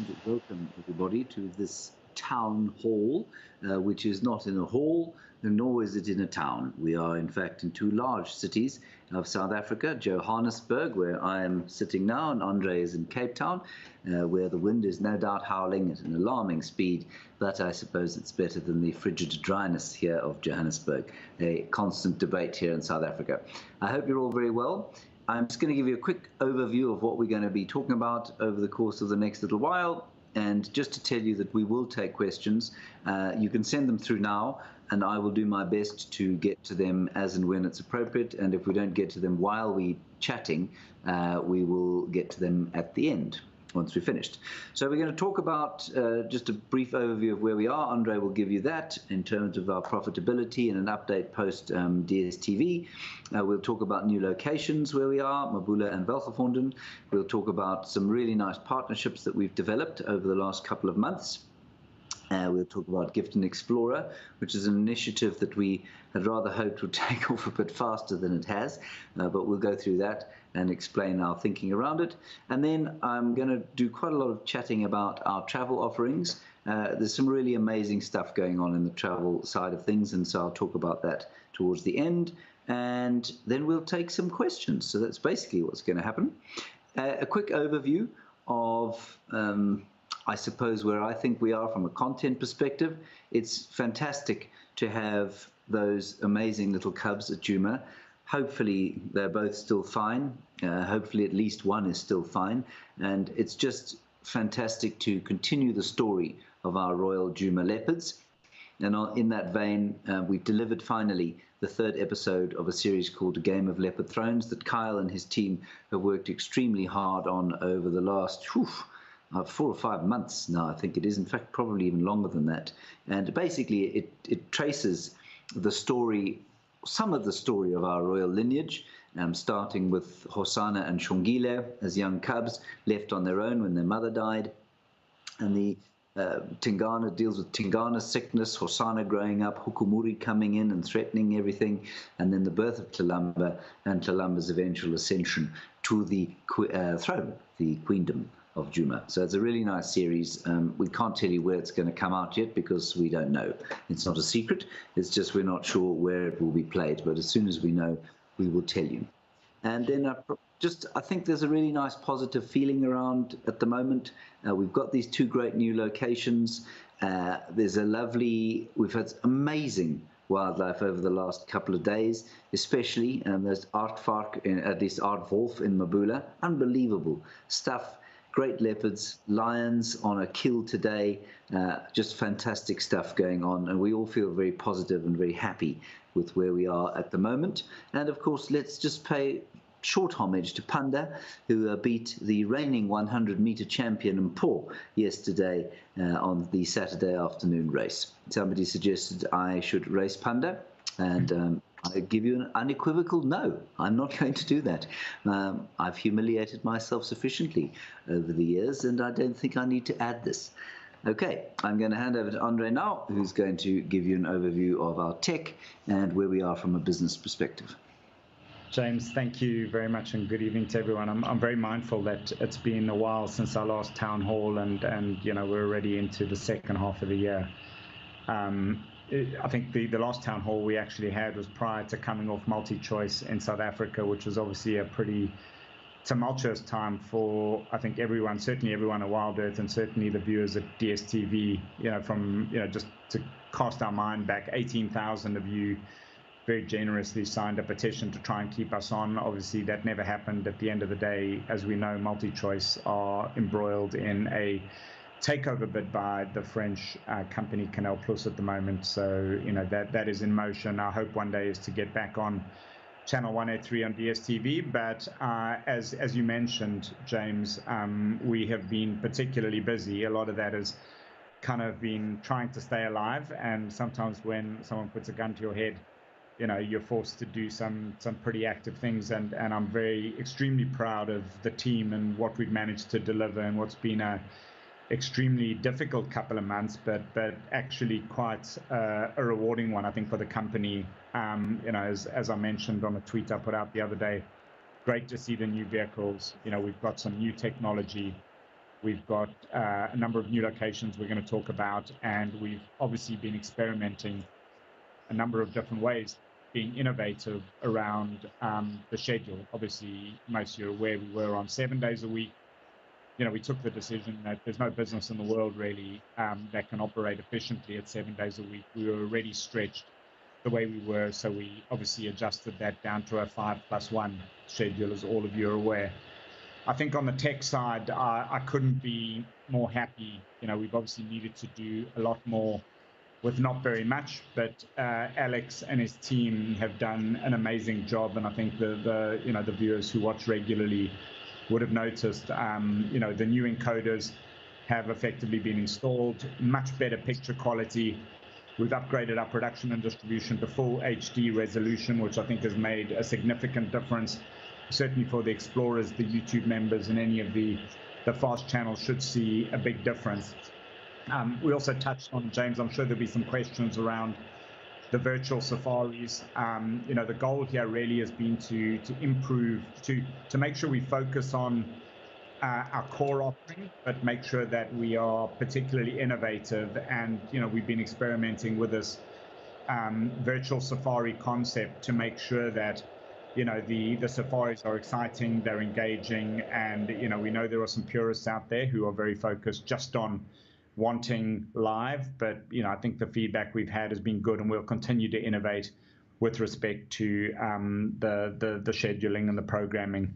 and welcome everybody to this town hall, which is not in a hall, nor is it in a town. We are in fact in two large cities of South Africa, Johannesburg, where I am sitting now, and Andre is in Cape Town, where the wind is no doubt howling at an alarming speed, but I suppose it's better than the frigid dryness here of Johannesburg, a constant debate here in South Africa. I hope you're all very well. I'm just going to give you a quick overview of what we're going to be talking about over the course of the next little while. And just to tell you that we will take questions, you can send them through now, and I will do my best to get to them as and when it's appropriate. And if we don't get to them while we're chatting, we will get to them at the end, once we're finished. So we're going to talk about just a brief overview of where we are. Andre will give you that in terms of our profitability and an update post DSTV. We'll talk about new locations where we are, Mabula and Velgevonden. We'll talk about some really nice partnerships that we've developed over the last couple of months. We'll talk about Gift and Explorer, which is an initiative that we had rather hoped would take off a bit faster than it has, but we'll go through that and explain our thinking around it. And then I'm going to do quite a lot of chatting about our travel offerings. There's some really amazing stuff going on in the travel side of things, and so I'll talk about that towards the end. And then we'll take some questions. So that's basically what's going to happen. A quick overview of I suppose where I think we are from a content perspective. It's fantastic to have those amazing little cubs at Djuma. Hopefully they're both still fine. Hopefully at least one is still fine. And it's just fantastic to continue the story of our Royal Djuma leopards. And in that vein, we've delivered finally the third episode of a series called A Game of Leopard Thrones that Kyle and his team have worked extremely hard on over the last 4 or 5 months now, I think it is. In fact, probably even longer than that. And basically, it traces the story, some of the story of our royal lineage, starting with Hosana and Shongile as young cubs left on their own when their mother died. And the Tingana deals with Tingana sickness, Hosana growing up, Hukumuri coming in and threatening everything, and then the birth of Tlhalamba and Tlalamba's eventual ascension to the throne, the queendom of Djuma. So it's a really nice series. We can't tell you where it's going to come out yet because we don't know. It's not a secret. It's just we're not sure where it will be played. But as soon as we know, we will tell you. And then I think there's a really nice positive feeling around at the moment. We've got these two great new locations. We've had amazing wildlife over the last couple of days, especially there's Aardvark, at least Aardwolf in Mabula. Unbelievable stuff. Great leopards, lions on a kill today, just fantastic stuff going on. And we all feel very positive and very happy with where we are at the moment. And of course, let's just pay short homage to Panda, who beat the reigning 100-meter champion Mpho yesterday on the Saturday afternoon race. Somebody suggested I should race Panda, and I give you an unequivocal no. I'm not going to do that. I've humiliated myself sufficiently over the years, and I don't think I need to add this. Okay, I'm going to hand over to Andre now, who's going to give you an overview of our tech and where we are from a business perspective. James, thank you very much, and good evening to everyone. I'm very mindful that it's been a while since our last town hall, and we're already into the second half of the year. I think the last town hall we actually had was prior to coming off MultiChoice in South Africa, which was obviously a pretty tumultuous time for, I think, everyone, certainly everyone at Wild Earth, and certainly the viewers at DSTV, just to cast our mind back, 18,000 of you very generously signed a petition to try and keep us on. Obviously, that never happened. At the end of the day, as we know, MultiChoice are embroiled in a takeover bid by the French company Canal Plus at the moment. So, that is in motion. Our hope one day is to get back on Channel 183 on DSTV. But as you mentioned, James, we have been particularly busy. A lot of that has kind of been trying to stay alive. And sometimes when someone puts a gun to your head, you're forced to do some pretty active things. And I'm extremely proud of the team and what we've managed to deliver, and what's been a extremely difficult couple of months, but actually quite a rewarding one, I think, for the company. As I mentioned on a tweet I put out the other day, great to see the new vehicles. We've got some new technology We've got a number of new locations we're going to talk about, and we've obviously been experimenting a number of different ways, being innovative around the schedule. Obviously, most of you are aware we were on 7 days a week. We took the decision that there's no business in the world really that can operate efficiently at 7 days a week. We were already stretched the way we were, so we obviously adjusted that down to a 5+1 schedule, as all of you are aware. I think on the tech side, I couldn't be more happy. We've obviously needed to do a lot more with not very much, but Alex and his team have done an amazing job, and I think the viewers who watch regularly would have noticed. The new encoders have effectively been installed, much better picture quality. We've upgraded our production and distribution to full HD resolution, which I think has made a significant difference. Certainly for the explorers, the YouTube members, and any of the fast channels should see a big difference. We also touched on, James, I'm sure there'll be some questions around the virtual safaris. The goal here really has been to improve, to make sure we focus on our core offering, but make sure that we are particularly innovative. And we've been experimenting with this virtual safari concept to make sure that the safaris are exciting, they're engaging, and we know there are some purists out there who are very focused just on wanting live, but I think the feedback we've had has been good, and we'll continue to innovate with respect to the scheduling and the programming.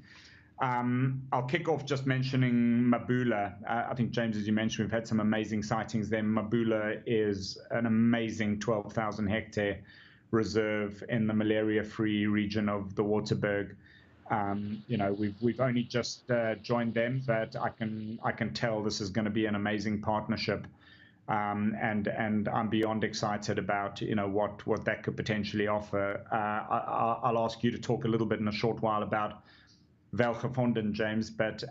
I'll kick off just mentioning Mabula. I think, James, as you mentioned, we've had some amazing sightings there. Mabula is an amazing 12,000 hectare reserve in the malaria-free region of the Waterberg. We've only just joined them, but I can tell this is going to be an amazing partnership, and I'm beyond excited about what that could potentially offer. I'll ask you to talk a little bit in a short while about Velgevonden, James, but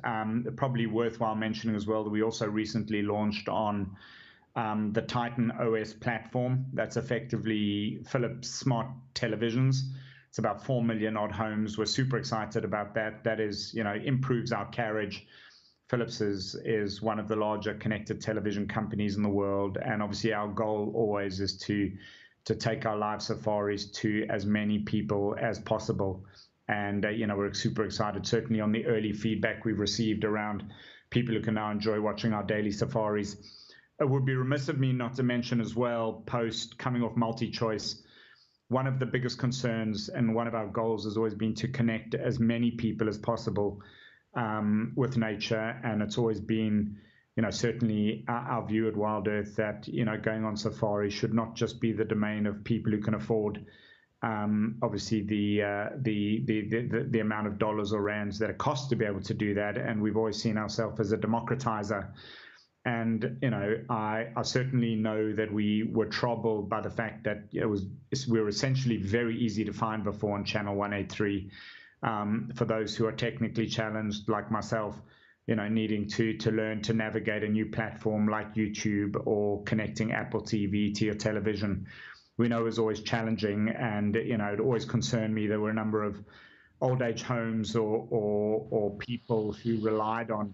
probably worthwhile mentioning as well that we also recently launched on the Titan OS platform. That's effectively Philips smart televisions. It's about 4 million odd homes. We're super excited about that. That is, improves our carriage. Philips is one of the larger connected television companies in the world, and obviously our goal always is to take our live safaris to as many people as possible. And we're super excited, certainly on the early feedback we've received around people who can now enjoy watching our daily safaris. It would be remiss of me not to mention as well, post coming off multi-choice, one of the biggest concerns and one of our goals has always been to connect as many people as possible with nature. And it's always been, certainly our view at Wild Earth that, going on safari should not just be the domain of people who can afford, obviously, the amount of dollars or rands that it costs to be able to do that. And we've always seen ourselves as a democratizer. And I certainly know that we were troubled by the fact that we were essentially very easy to find before on channel 183. For those who are technically challenged, like myself, needing to learn to navigate a new platform like YouTube or connecting Apple TV to your television, we know is always challenging. And it always concerned me there were a number of old age homes or people who relied on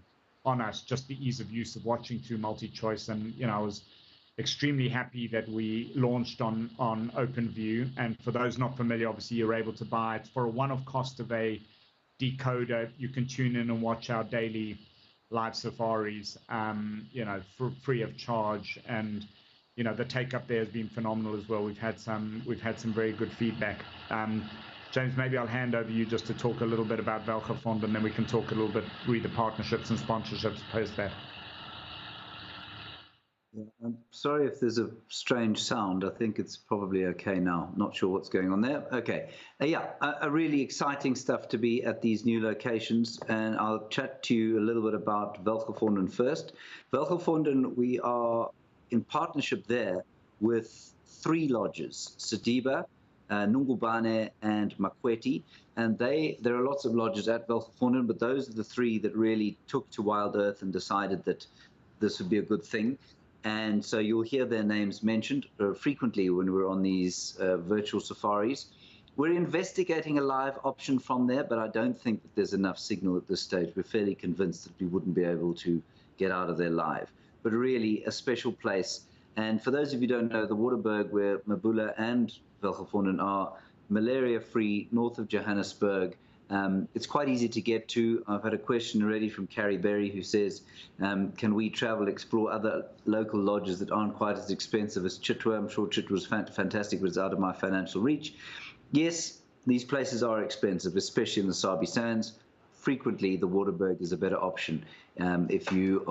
us, just the ease of use of watching through multi-choice. And I was extremely happy that we launched on OpenView. And for those not familiar, obviously you're able to buy it for a one-off cost of a decoder. You can tune in and watch our daily live safaris, for free of charge. And the take up there has been phenomenal as well. We've had some very good feedback. James, maybe I'll hand over you just to talk a little bit about Velgevonden, and then we can talk a little bit, read the partnerships and sponsorships post that. I'm sorry if there's a strange sound. I think it's probably okay now. Not sure what's going on there. Okay. Really exciting stuff to be at these new locations. And I'll chat to you a little bit about Velgevonden first. Velgevonden, we are in partnership there with 3 lodges, Sediba, Nungubane and Makweti, and there are lots of lodges at Velgevonden, but those are the 3 that really took to Wild Earth and decided that this would be a good thing. And so you'll hear their names mentioned frequently when we're on these virtual safaris. We're investigating a live option from there, but I don't think that there's enough signal at this stage. We're fairly convinced that we wouldn't be able to get out of there live. But really a special place. And for those of you who don't know, the Waterberg, where Mabula and Velgevonden are, malaria-free, north of Johannesburg. It's quite easy to get to. I've had a question already from Carrie Berry who says, can we travel, explore other local lodges that aren't quite as expensive as Chitwa? I'm sure Chitwa was fantastic, but it's out of my financial reach. Yes, these places are expensive, especially in the Sabi Sands. Frequently, the Waterberg is a better option if you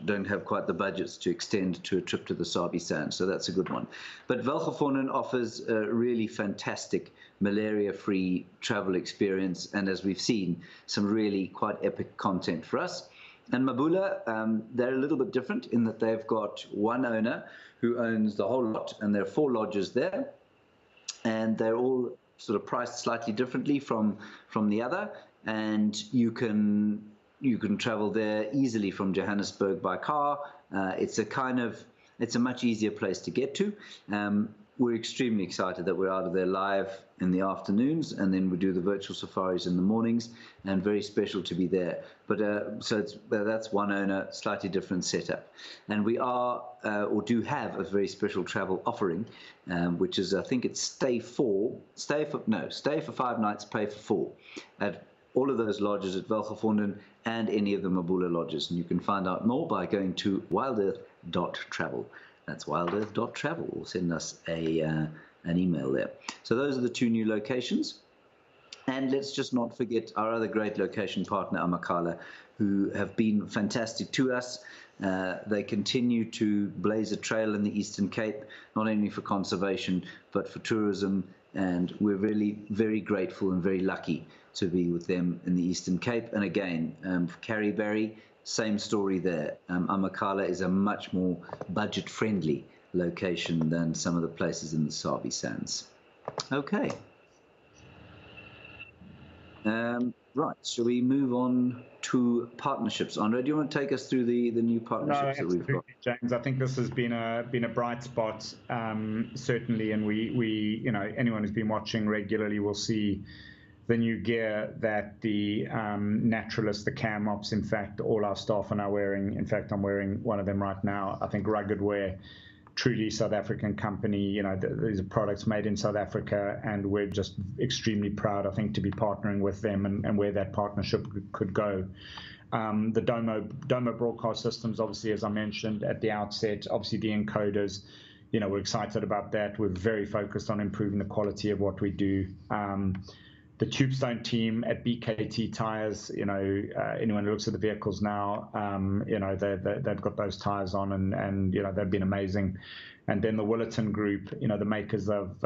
don't have quite the budgets to extend to a trip to the Sabi Sands. So that's a good one. But Velgevonden offers a really fantastic malaria-free travel experience, and as we've seen, some really quite epic content for us. And Mabula, they're a little bit different in that they've got one owner who owns the whole lot, and there are 4 lodges there, and they're all sort of priced slightly differently from the other. And you can travel there easily from Johannesburg by car. It's a much easier place to get to. We're extremely excited that we're out of there live in the afternoons, and then we do the virtual safaris in the mornings, and very special to be there. But so that's one owner, slightly different setup. And we are, or do have, a very special travel offering, which is, I think it's stay for 5 nights, pay for 4 at all of those lodges at Velgevonden and any of the Mabula lodges. And you can find out more by going to wildearth.travel. That's wildearth.travel, or send us an email there. So those are the 2 new locations. And let's just not forget our other great location partner, Amakhala, who have been fantastic to us. They continue to blaze a trail in the Eastern Cape, not only for conservation, but for tourism. And we're really very grateful and very lucky to be with them in the Eastern Cape. And again, for Carrie Berry, same story there. Amakhala is a much more budget-friendly location than some of the places in the Sabi Sands. Okay. Right, shall we move on to partnerships? Andre, do you want to take us through the new partnerships that we've got? James. I think this has been a bright spot, certainly, and we anyone who's been watching regularly will see the new gear that the naturalists, the cam ops, in fact, all our staff are now wearing. In fact, I'm wearing one of them right now. I think rugged wear, truly South African company. These are products made in South Africa, and we're just extremely proud, I think, to be partnering with them and where that partnership could go. The Domo broadcast systems, obviously, as I mentioned at the outset, obviously the encoders, we're excited about that. We're very focused on improving the quality of what we do. The Tubestone team at BKT Tires, anyone who looks at the vehicles now, they've got those tires on, and they've been amazing. And then the Willerton Group, the makers of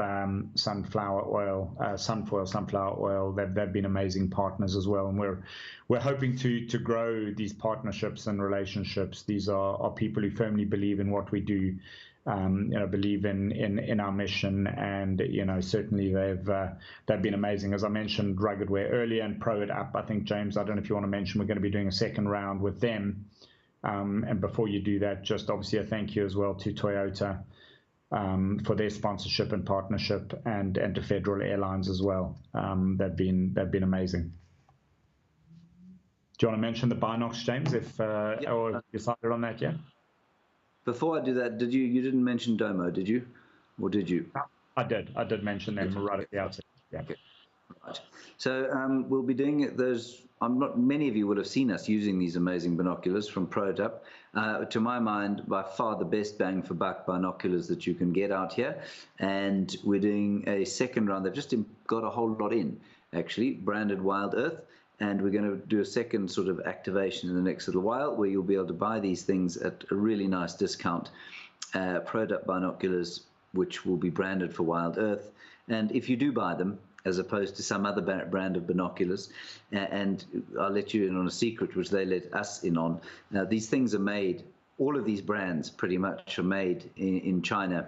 sunflower sunflower oil, they've been amazing partners as well. And we're hoping to grow these partnerships and relationships. These are people who firmly believe in what we do. Believe in our mission, and certainly they've been amazing. As I mentioned, rugged wear earlier and Pro It Up. I think, James, I don't know if you want to mention, we're going to be doing a second round with them. And before you do that, just obviously a thank you as well to Toyota for their sponsorship and partnership, and to Federal Airlines as well. They've been amazing. Do you want to mention the Binocs, James? Or decided on that yet? Before I do that, you didn't mention Domo, did you? Or did you? I did mention them right at the outset. Yeah. Okay. Right. So we'll be doing those. Many of you will have seen us using these amazing binoculars from Pro It Up. To my mind, by far the best bang for buck binoculars that you can get out here. And we're doing a second round. They've just got a whole lot in, actually, branded Wild Earth. And we're going to do a second sort of activation in the next little while, where you'll be able to buy these things at a really nice discount. Pro It Up binoculars, which will be branded for Wild Earth. And if you do buy them, as opposed to some other brand of binoculars, and I'll let you in on a secret, which they let us in on. These things are made, all of these brands pretty much are made in China,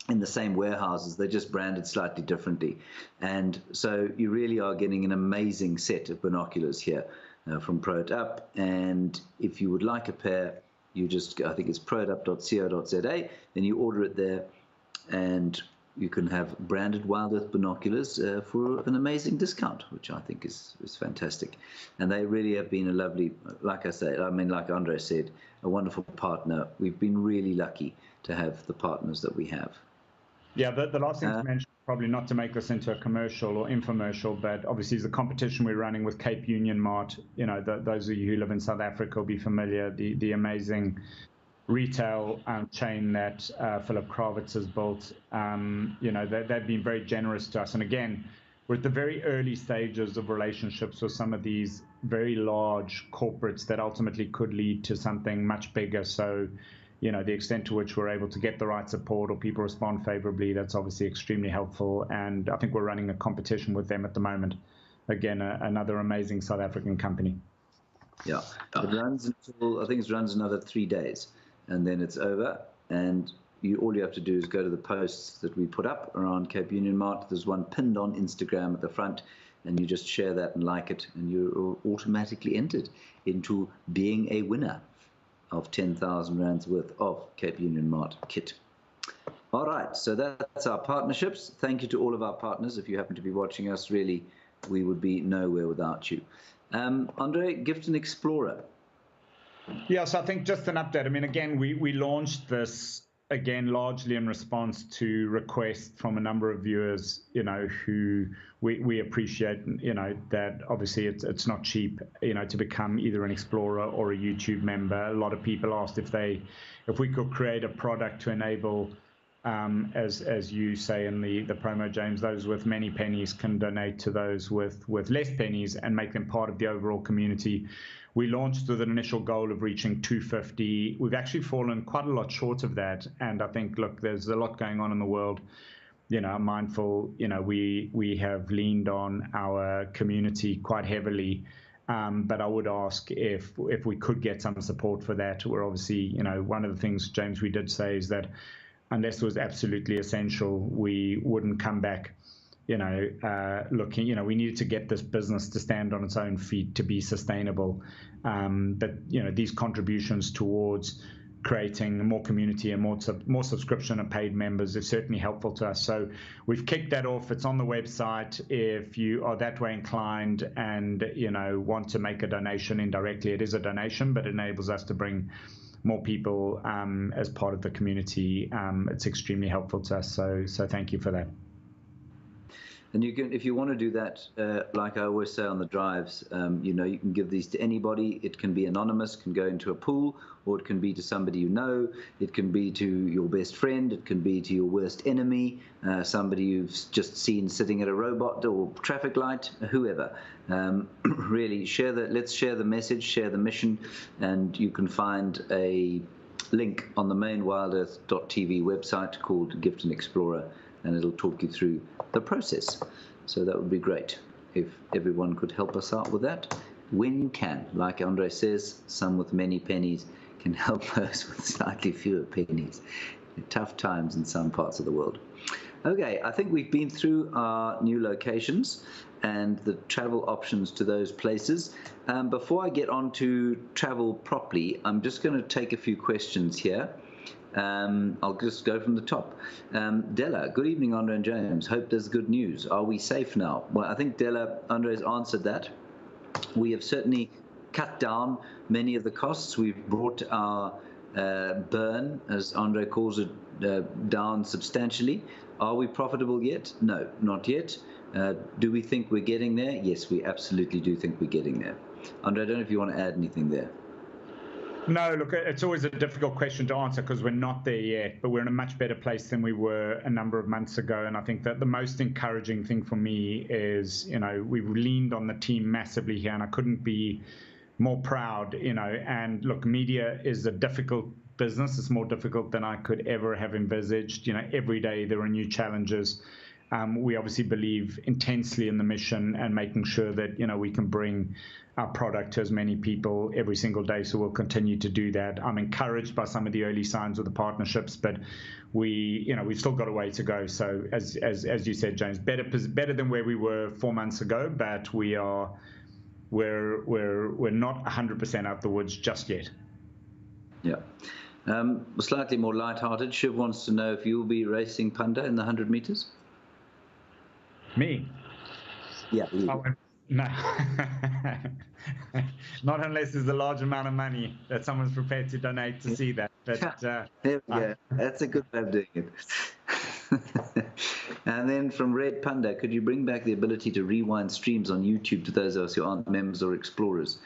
in the same warehouses. They're just branded slightly differently. And so you really are getting an amazing set of binoculars here from Pro It Up. And if you would like a pair, I think it's proitup.co.za, then you order it there, and you can have branded Wild Earth binoculars for an amazing discount, which I think is fantastic. And they really have been a lovely, like Andre said, a wonderful partner. We've been really lucky to have the partners that we have. Yeah, the last thing to mention, probably not to make this into a commercial or infomercial, but obviously is the competition we're running with Cape Union Mart. You know, those of you who live in South Africa will be familiar. The amazing retail chain that Philip Kravitz has built. You know, they've been very generous to us. And again, we're at the very early stages of relationships with some of these very large corporates that ultimately could lead to something much bigger. So, you know, the extent to which we're able to get the right support or people respond favorably, that's obviously extremely helpful. And I think we're running a competition with them at the moment. Again, another amazing South African company. Yeah, it runs until, I think it runs another 3 days, and then it's over. And all you have to do is go to the posts that we put up around Cape Union Mart. There's one pinned on Instagram at the front, and you just share that and like it, and you're automatically entered into being a winner of 10,000 rands worth of Cape Union Mart kit. All right, so that's our partnerships. Thank you to all of our partners. If you happen to be watching us, really, we would be nowhere without you. Andre, Gift and Explorer. Yeah, so I think just an update. I mean, again, we launched this, again, largely in response to requests from a number of viewers, you know, who we appreciate, you know, that obviously it's not cheap, you know, to become either an Explorer or a YouTube member. A lot of people asked if we could create a product to enable, as you say in the promo, James, those with many pennies can donate to those with less pennies and make them part of the overall community. We launched with an initial goal of reaching 250. We've actually fallen quite a lot short of that. And I think, look, there's a lot going on in the world. You know, I'm mindful, you know, we have leaned on our community quite heavily. But I would ask if we could get some support for that. We're obviously, you know, one of the things, James, we did say is that unless it was absolutely essential, we wouldn't come back, you know, looking, you know, we needed to get this business to stand on its own feet to be sustainable. But, you know, these contributions towards creating more community and more subscription and paid members is certainly helpful to us. So we've kicked that off. It's on the website. If you are that way inclined and, you know, want to make a donation indirectly, it is a donation, but it enables us to bring more people as part of the community. It's extremely helpful to us. So thank you for that. And you can, if you want to do that, like I always say on the drives, you know, you can give these to anybody. It can be anonymous, can go into a pool, or it can be to somebody you know. It can be to your best friend. It can be to your worst enemy, somebody you've just seen sitting at a robot or traffic light, whoever. Really, let's share the message, share the mission, and you can find a link on the main wildearth.tv website called Gift and Explorer, and it'll talk you through the process. So that would be great if everyone could help us out with that when you can. Like Andre says, some with many pennies can help those with slightly fewer pennies. Tough times in some parts of the world. Okay, I think we've been through our new locations and the travel options to those places. Before I get on to travel properly, I'm just going to take a few questions here. I'll just go from the top. Della, good evening, Andre and James. Hope there's good news. Are we safe now? Well, I think Della, Andre's answered that. We have certainly cut down many of the costs. We've brought our burn, as Andre calls it, down substantially. Are we profitable yet? No, not yet. Do we think we're getting there? Yes, we absolutely do think we're getting there. Andre, I don't know if you want to add anything there. No, look, it's always a difficult question to answer because we're not there yet, but we're in a much better place than we were a number of months ago. And I think that the most encouraging thing for me is, you know, we've leaned on the team massively here, and I couldn't be more proud, you know. And look, media is a difficult business. It's more difficult than I could ever have envisaged. You know, every day there are new challenges. We obviously believe intensely in the mission and making sure that, you know, we can bring our product to as many people every single day. So we'll continue to do that. I'm encouraged by some of the early signs of the partnerships, but we've still got a way to go. So as you said, James, better than where we were 4 months ago, but we're not 100% out the woods just yet. Yeah. Slightly more light-hearted, Shiv wants to know if you'll be racing Panda in the 100 meters. Me? Yeah. No. Not unless there's a large amount of money that someone's prepared to donate to see that. But there we go. That's a good way of doing it. And then from Red Panda, could you bring back the ability to rewind streams on YouTube to those of us who aren't members or explorers?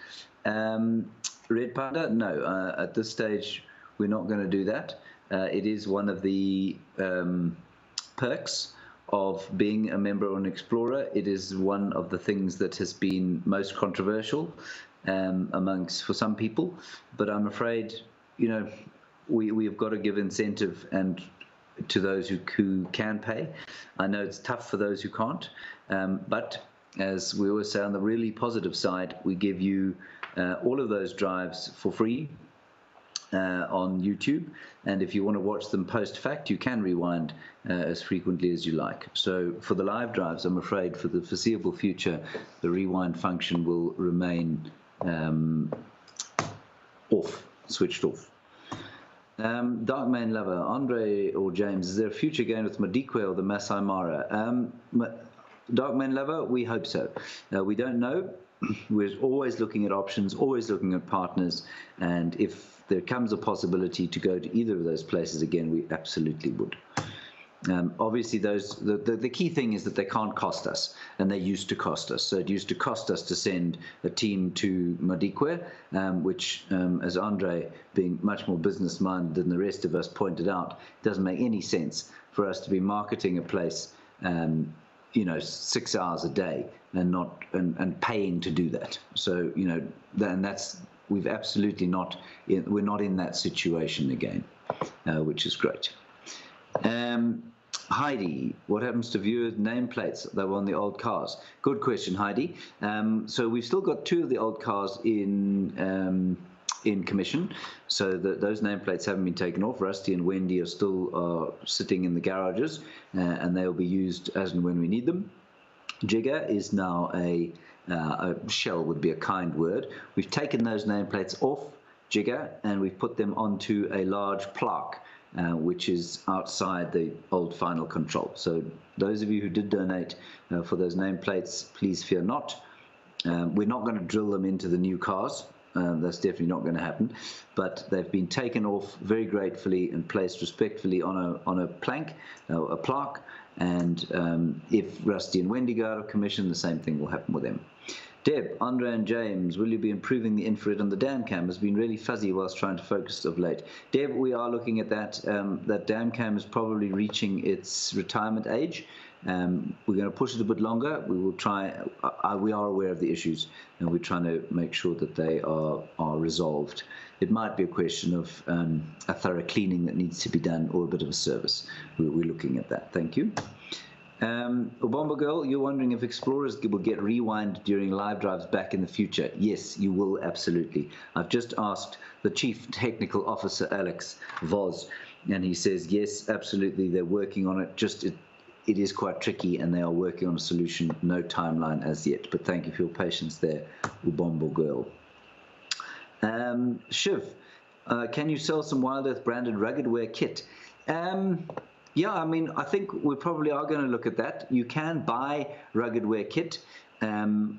Red Panda, no. At this stage, we're not going to do that. It is one of the perks of being a member or an explorer. It is one of the things that has been most controversial for some people. But I'm afraid, we've got to give incentive and to those who can pay. I know it's tough for those who can't, but as we always say, on the really positive side, we give you all of those drives for free on YouTube, and if you want to watch them post-fact, you can rewind as frequently as you like. So for the live drives, I'm afraid for the foreseeable future, the rewind function will remain switched off. Dark Main Lover, Andre or James, is there a future game with Madikwe or the Masai Mara? Dark Main Lover, we hope so. We don't know. We're always looking at options, always looking at partners, and if there comes a possibility to go to either of those places again, we absolutely would. Obviously, the key thing is that they can't cost us, and they used to cost us. So it used to cost us to send a team to Madikwe, which, as Andre, being much more business-minded than the rest of us, pointed out, doesn't make any sense for us to be marketing a place 6 hours a day and paying to do that. So we've absolutely we're not in that situation again, which is great. Heidi, what happens to viewers' nameplates that were on the old cars? Good question, Heidi. So we've still got 2 of the old cars in commission, so those nameplates haven't been taken off. Rusty and Wendy are still sitting in the garages, and they'll be used as and when we need them. Jigger is now a shell would be a kind word. We've taken those nameplates off Jigger and we've put them onto a large plaque, which is outside the old final control. So those of you who did donate for those nameplates, please fear not. We're not going to drill them into the new cars. That's definitely not going to happen. But they've been taken off very gratefully and placed respectfully on a plank, a plaque. And if Rusty and Wendy go out of commission, the same thing will happen with them. Deb, Andre and James, will you be improving the infrared on the dam cam? Has been really fuzzy whilst trying to focus of late. Deb, we are looking at that. That dam cam is probably reaching its retirement age. We're going to push it a bit longer. We will try. We are aware of the issues, and we're trying to make sure that they are resolved. It might be a question of a thorough cleaning that needs to be done, or a bit of a service. We're looking at that. Thank you. Bomber Girl, you're wondering if explorers will get rewind during live drives back in the future. Yes, you will, absolutely. I've just asked the Chief Technical Officer, Alex Voz, and he says, yes, absolutely, they're working on it. Just it is quite tricky, and they are working on a solution. No timeline as yet, but thank you for your patience there, Bomber Girl. Shiv, can you sell some Wild Earth branded rugged wear kit? Yeah, I mean, I think we probably are going to look at that. You can buy rugged wear kit. I'm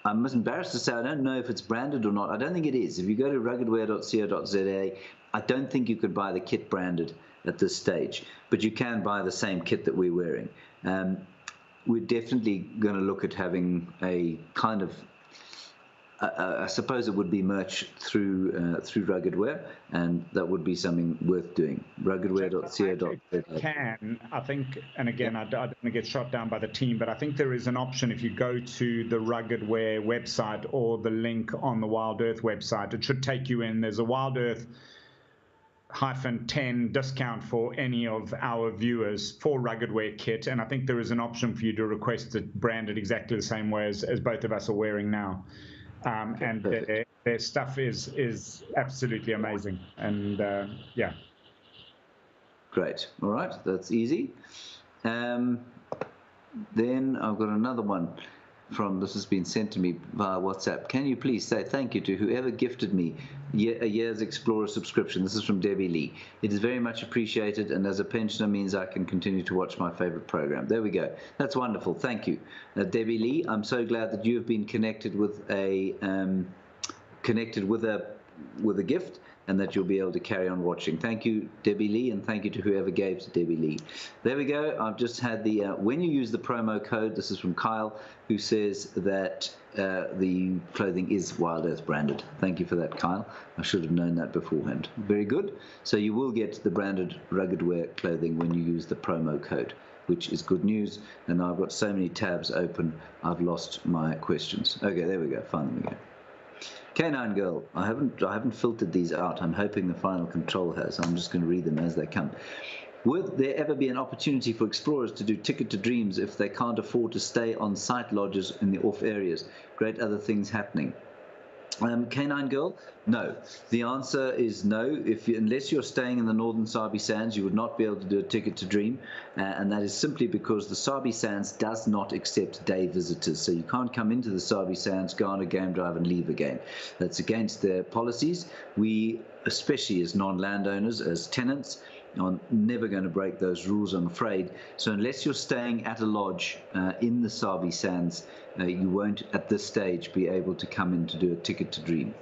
embarrassed to say I don't know if it's branded or not. I don't think it is. If you go to ruggedwear.co.za, I don't think you could buy the kit branded at this stage, but you can buy the same kit that we're wearing. We're definitely going to look at having a kind of I suppose it would be merch through Ruggedwear, and that would be something worth doing. Ruggedwear.co.za. Can I think, and again, I don't want to get shot down by the team, but I think there is an option if you go to the Ruggedwear website or the link on the Wild Earth website. It should take you in. There's a Wild Earth -10 discount for any of our viewers for Ruggedwear kit, and I think there is an option for you to request it branded exactly the same way as both of us are wearing now. And their stuff is absolutely amazing, and yeah. Great. All right, that's easy. Then I've got another one this has been sent to me via WhatsApp. Can you please say thank you to whoever gifted me a year's Explorer subscription. This is from Debbie Lee. It is very much appreciated, and as a pensioner means I can continue to watch my favorite program. There we go. That's wonderful. Thank you, Debbie Lee. I'm so glad that you have been connected with a gift, and that you'll be able to carry on watching. Thank you, Debbie Lee, and thank you to whoever gave to Debbie Lee. There we go. I've just had the, when you use the promo code, this is from Kyle, who says that the clothing is Wild Earth branded. Thank you for that, Kyle. I should have known that beforehand. Very good. So you will get the branded rugged wear clothing when you use the promo code, which is good news. And I've got so many tabs open, I've lost my questions. Okay, there we go. Find them again. Canine Girl, I haven't filtered these out. I'm hoping the final control has. I'm just going to read them as they come. Would there ever be an opportunity for explorers to do Ticket to Dreams if they can't afford to stay on site lodges in the off areas? Great other things happening. Canine Girl, no. The answer is no. Unless you're staying in the Northern Sabi Sands, you would not be able to do a Ticket to Dream, and that is simply because the Sabi Sands does not accept day visitors. So you can't come into the Sabi Sands, go on a game drive, and leave again. That's against their policies. We, especially as non-landowners, as tenants, are never going to break those rules, I'm afraid. So unless you're staying at a lodge in the Sabi Sands, you won't at this stage be able to come in to do a Ticket to Dream.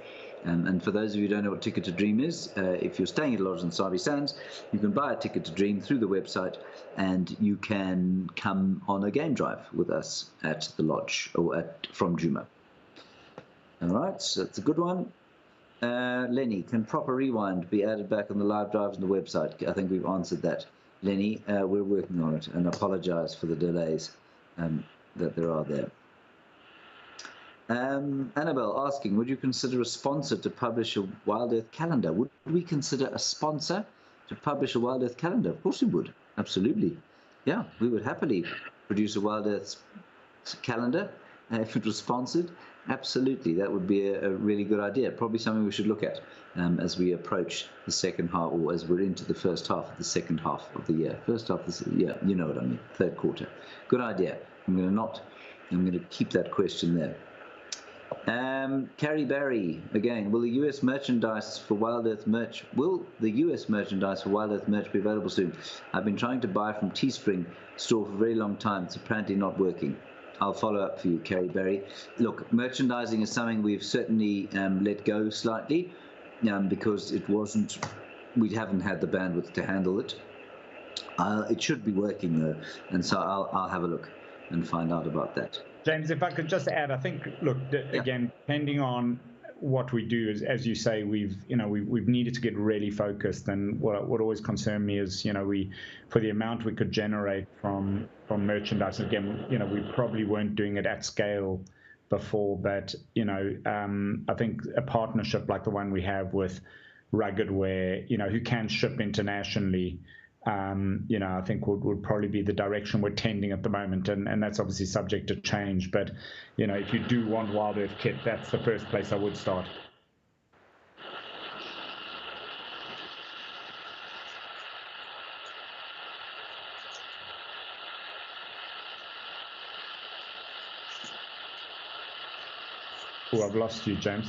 And for those of you who don't know what Ticket to Dream is, if you're staying at a lodge in Sabi Sands, you can buy a Ticket to Dream through the website, and you can come on a game drive with us at the lodge or from Djuma. All right, so that's a good one. Lenny, can proper rewind be added back on the live drives on the website? I think we've answered that. Lenny, we're working on it, and apologize for the delays that there are there. Annabelle asking, would you consider a sponsor to publish a Wild Earth calendar? Would we consider a sponsor to publish a Wild Earth calendar? Of course we would. Absolutely. Yeah, we would happily produce a Wild Earth calendar if it was sponsored. Absolutely, that would be a really good idea. Probably something we should look at as we approach the second half, or as we're into the first half of the second half of the year. First half of this year, you know what I mean, third quarter. Good idea. I'm going to keep that question there. Carrie Barry, again, will the US merchandise for Wild Earth merch be available soon? I've been trying to buy from Teespring store for a very long time. It's apparently not working. I'll follow up for you, Carrie Berry. Look, merchandising is something we've certainly let go slightly because we haven't had the bandwidth to handle it. It should be working though, and so I'll have a look and find out about that. James, if I could just add, I think, look, again, depending on what we do, is, as you say, we've needed to get really focused. And what always concerned me is, for the amount we could generate from merchandise, again, we probably weren't doing it at scale before, but I think a partnership like the one we have with Rugged Wear, who can ship internationally, I think would probably be the direction we're tending at the moment, and that's obviously subject to change. But if you do want Wild Earth kit, that's the first place I would start. Oh, I've lost you, James.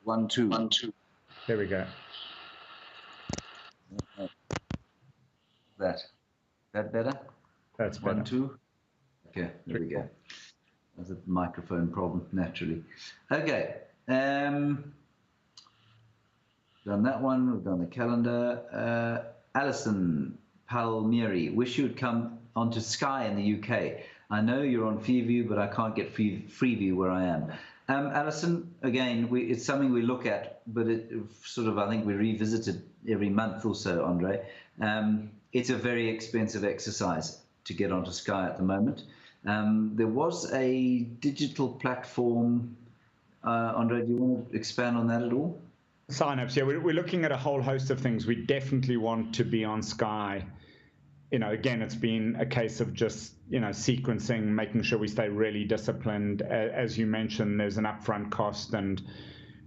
One, two. There we go. That better? That's better. 1, 2. Okay, there we go. That's a microphone problem, naturally. Okay. Done that one. We've done the calendar. Alison Palmieri, wish you would come onto Sky in the UK. I know you're on Freeview, but I can't get Freeview where I am. Alison, again, it's something we look at, but it I think we revisit it every month or so, Andre. It's a very expensive exercise to get onto Sky at the moment. There was a digital platform. Andre, do you want to expand on that at all? Sign-ups, yeah. We're looking at a whole host of things. We definitely want to be on Sky. Again, it's been a case of just, sequencing, making sure we stay really disciplined. As you mentioned, there's an upfront cost, and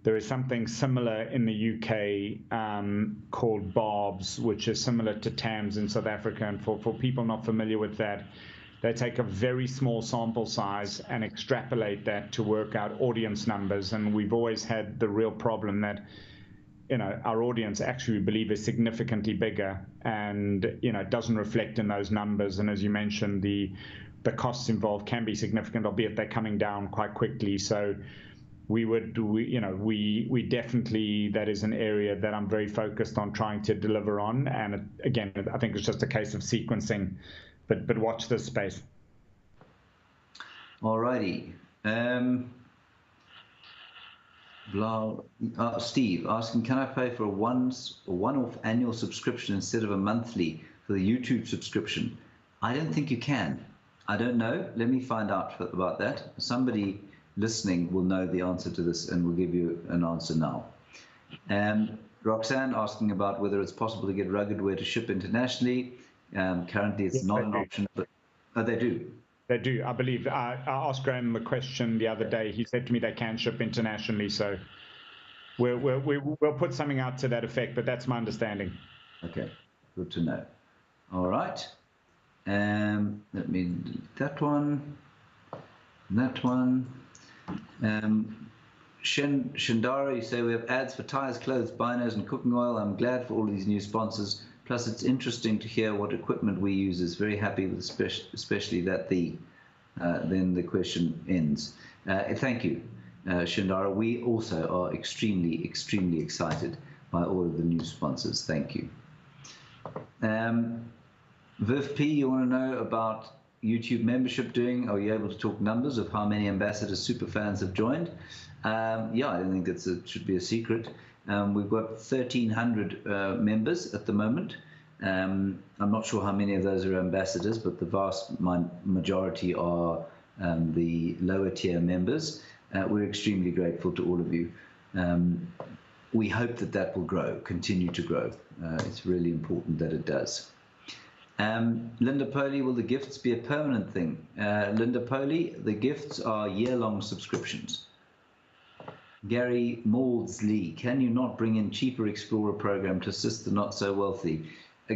there is something similar in the UK called Barbs, which is similar to TAMS in South Africa. And for people not familiar with that, they take a very small sample size and extrapolate that to work out audience numbers. And we've always had the real problem that, our audience actually, we believe, is significantly bigger, and it doesn't reflect in those numbers. And as you mentioned, the costs involved can be significant, albeit they're coming down quite quickly. So we definitely, that is an area that I'm very focused on trying to deliver on. And again, I think it's just a case of sequencing, but watch this space. Alrighty. Steve asking, can I pay for a one-off annual subscription instead of a monthly for the YouTube subscription? I don't think you can. I don't know. Let me find out about that. Somebody listening will know the answer to this and will give you an answer now. Roxanne asking about whether it's possible to get rugged wear to ship internationally. Currently, it's not an option, but they do. They do, I believe. I asked Graham a question the other day. He said to me they can ship internationally, so we'll put something out to that effect, but that's my understanding. Okay, good to know. All right. Let me delete that one. That one. Shindara, you say we have ads for tires, clothes, binos, and cooking oil. I'm glad for all these new sponsors. Plus, it's interesting to hear what equipment we use. Is very happy with, especially that then the question ends. Thank you, Shindara. We also are extremely, extremely excited by all of the new sponsors. Thank you. Viv P, you want to know about YouTube membership doing? Are you able to talk numbers of how many ambassadors superfans have joined? Yeah, I don't think it should be a secret. We've got 1,300 members at the moment. I'm not sure how many of those are ambassadors, but the vast majority are the lower tier members. We're extremely grateful to all of you. We hope that will grow, continue to grow. It's really important that it does. Linda Poley, will the gifts be a permanent thing? Linda Poley, the gifts are year-long subscriptions. Gary Maudsley, can you not bring in cheaper Explorer program to assist the not so wealthy?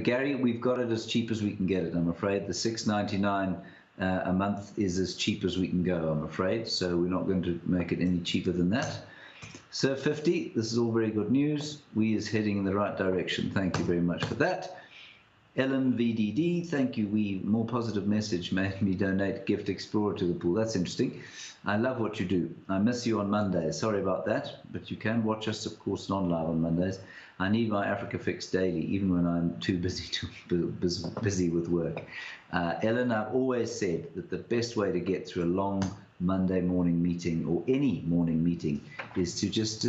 Gary, we've got it as cheap as we can get it, I'm afraid. The $6.99 a month is as cheap as we can go, I'm afraid. So we're not going to make it any cheaper than that. Sir 50, this is all very good news. We is heading in the right direction. Thank you very much for that. Ellen VDD, thank you. More positive message made me donate Gift Explorer to the pool. That's interesting. I love what you do. I miss you on Mondays. Sorry about that, but you can watch us, of course, non-live on Mondays. I need my Africa fix daily, even when I'm too busy with work. Ellen, I've always said that the best way to get through a long Monday morning meeting or any morning meeting is to just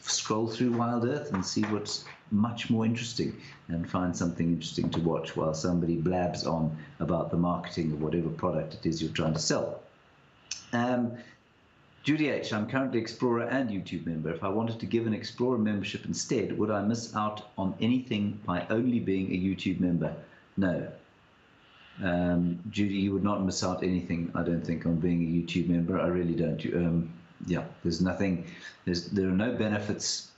scroll through Wild Earth and see what's much more interesting and find something interesting to watch while somebody blabs on about the marketing of whatever product it is you're trying to sell. Judy H, I'm currently Explorer and YouTube member. If I wanted to give an Explorer membership instead, would I miss out on anything by only being a YouTube member? No. Judy, you would not miss out anything, I don't think, on being a YouTube member. I really don't. Yeah, there's nothing, there are no benefits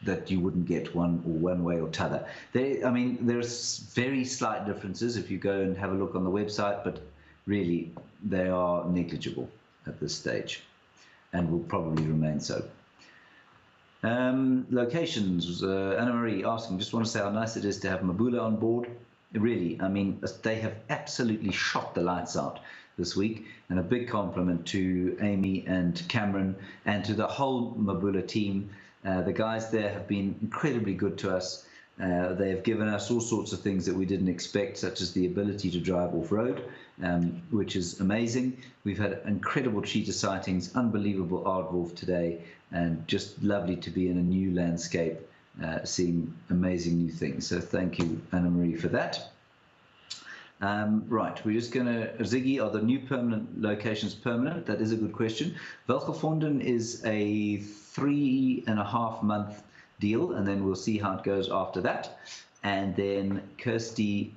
that you wouldn't get one way or t'other. I mean, there's very slight differences if you go and have a look on the website, but really they are negligible at this stage and will probably remain so. Locations, Anna Marie asking, just want to say how nice it is to have Mabula on board. Really, I mean, they have absolutely shot the lights out this week, and a big compliment to Amy and Cameron and to the whole Mabula team. The guys there have been incredibly good to us. They have given us all sorts of things that we didn't expect, such as the ability to drive off-road, which is amazing. We've had incredible cheetah sightings, unbelievable aardwolf today, and just lovely to be in a new landscape, seeing amazing new things. So thank you, Anna Marie, for that. Right, we're just going to, Ziggy, are the new permanent locations permanent? That is a good question. Welgevonden is a 3.5 month deal, and then we'll see how it goes after that. And then Kirsty,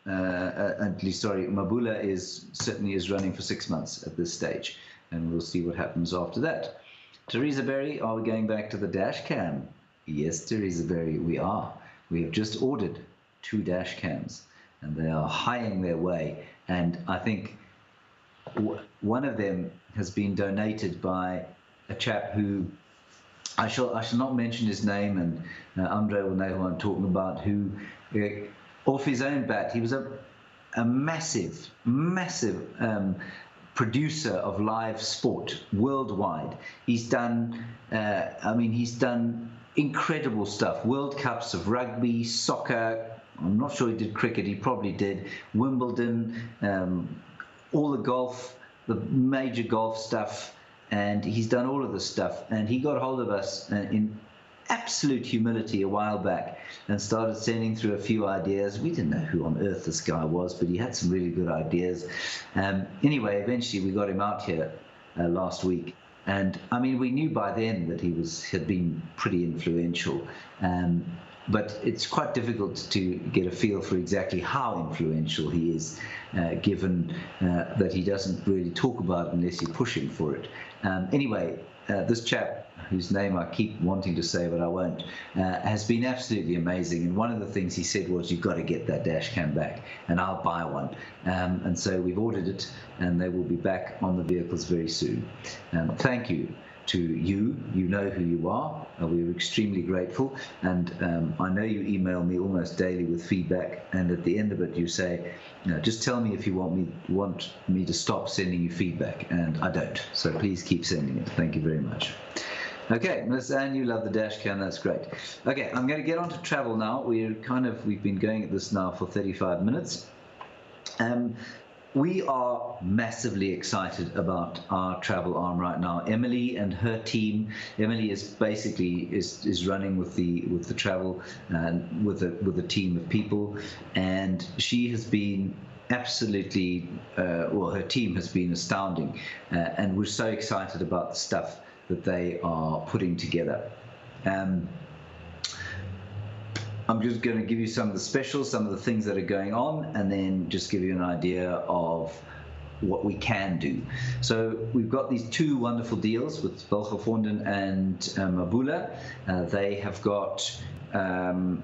Mabula certainly is running for 6 months at this stage, and we'll see what happens after that. Teresa Berry, are we going back to the dash cam? Yes, Teresa Berry, we are. We have just ordered 2 dash cams. and they are highing their way. And I think one of them has been donated by a chap who I shall not mention his name, and Andre will know who I'm talking about, who off his own bat, he was a massive producer of live sport worldwide. He's done he's done incredible stuff, World Cups of rugby, soccer. I'm not sure he did cricket, he probably did Wimbledon, all the golf, the major golf stuff, and he's done all of this stuff. And he got hold of us in absolute humility a while back and started sending through a few ideas. We didn't know who on earth this guy was, but he had some really good ideas. Anyway, eventually we got him out here last week. And I mean, we knew by then that he had been pretty influential. But it's quite difficult to get a feel for exactly how influential he is, given that he doesn't really talk about it unless you push him for it. Anyway, this chap, whose name I keep wanting to say but I won't, has been absolutely amazing. And one of the things he said was, you've got to get that dash cam back, and I'll buy one. And so we've ordered it, and they will be back on the vehicles very soon. Thank you to you. You know who you are. We're extremely grateful, and I know you email me almost daily with feedback, and at the end of it you say, just tell me if you want me to stop sending you feedback, and I don't. So please keep sending it. Thank you very much. Okay, Miss Anne, you love the dash cam. That's great. Okay, I'm going to get on to travel now. We've been going at this now for 35 minutes. We are massively excited about our travel arm right now. Emily and her team. Emily is basically is running with the travel and with a team of people, and she has been absolutely her team has been astounding, and we're so excited about the stuff that they are putting together. I'm just going to give you some of the specials, some of the things that are going on, and then just give you an idea of what we can do. So we've got these two wonderful deals with Belgevonden and Mabula. They have got a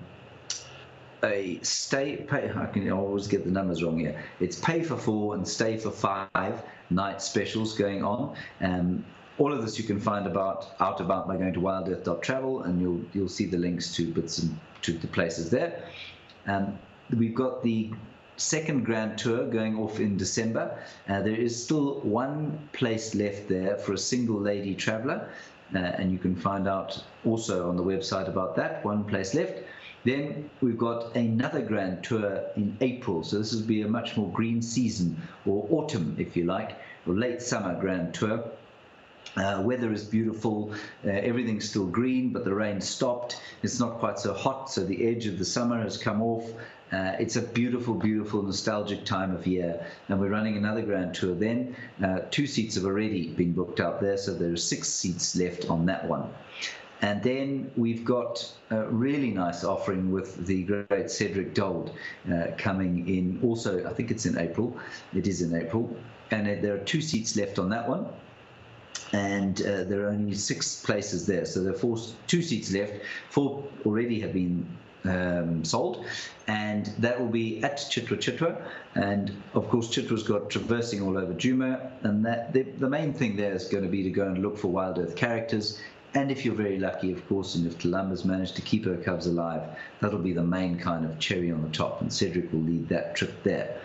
I always get the numbers wrong here. It's pay for 4 and stay for 5 night specials going on. All of this you can find out about by going to wildearth.travel, and you'll see the links to bits and to the places there. We've got the second grand tour going off in December. There is still one place left there for a single lady traveller, and you can find out also on the website about that. One place left. Then we've got another grand tour in April, so this will be a much more green season, or autumn if you like, or late summer grand tour. Weather is beautiful, everything's still green, but the rain stopped. It's not quite so hot, so the edge of the summer has come off. It's a beautiful, beautiful, nostalgic time of year, and we're running another grand tour then. 2 seats have already been booked out there, so there are 6 seats left on that one. And then we've got a really nice offering with the great Cedric Dold coming in also. I think it's in April. It is in April, and there are 2 seats left on that one. And there are only 6 places there, so there are 2 seats left. 4 already have been sold, and that will be at Chitwa. And of course, Chitwa's got traversing all over Djuma, and that the main thing there is going to be to go and look for Wild Earth characters. And if you're very lucky, of course, and if Columba's managed to keep her cubs alive, that'll be the main kind of cherry on the top, and Cedric will lead that trip there.